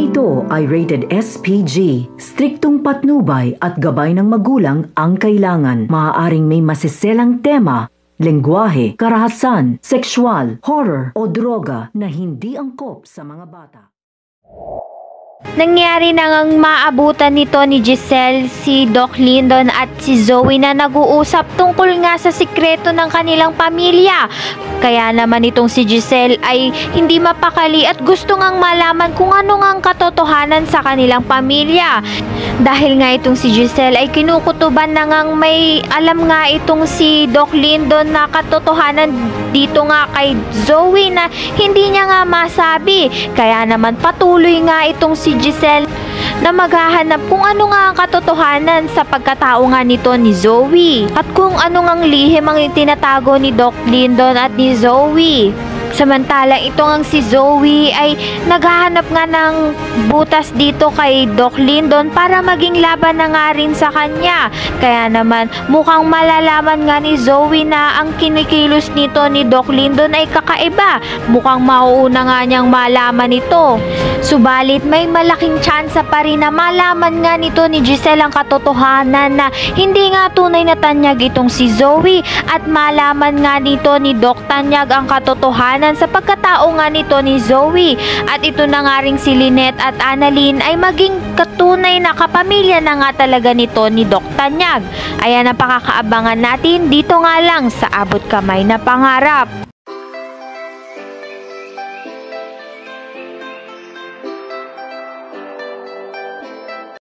ito ay rated SPG. Striktong patnubay at gabay ng magulang ang kailangan. Maaaring may masiselang tema, lengguwahe, karahasan, sexual, horror o droga na hindi angkop sa mga bata. Nangyari na ngang maabutan nito ni Giselle si Doc Lyndon at si Zoe na nag-uusap tungkol nga sa sikreto ng kanilang pamilya. Kaya naman itong si Giselle ay hindi mapakali at gusto ngang malaman kung ano ngang katotohanan sa kanilang pamilya. Dahil nga itong si Giselle ay kinukutuban na ngang may alam nga itong si Doc Lyndon na katotohanan dito nga kay Zoe na hindi niya nga masabi. Kaya naman patuloy nga itong si Giselle na maghahanap kung ano nga ang katotohanan sa pagkatao nga nito ni Zoe at kung ano ngang lihim ang itinatago ni Doc Lyndon at ni Zoe. Samantalang ito ngang si Zoe ay naghahanap nga ng butas dito kay Doc Lyndon para maging laban na nga rin sa kanya. Kaya naman mukhang malalaman nga ni Zoe na ang kinikilos nito ni Doc Lyndon ay kakaiba. Mukhang mauuna nga niyang malaman ito. Subalit may malaking tsansa pa rin na malaman nga nito ni Giselle ang katotohanan na hindi nga tunay na tanyag itong si Zoe at malaman nga nito ni Doc Tanyag ang katotohanan sa pagkatao nga nito ni Zoe at ito na nga ring si Lynette at Annalyn ay maging katunay na kapamilya na nga talaga nito ni Doc Tanyag. Ayan ang pakakaabangan natin dito nga lang sa Abot Kamay na Pangarap.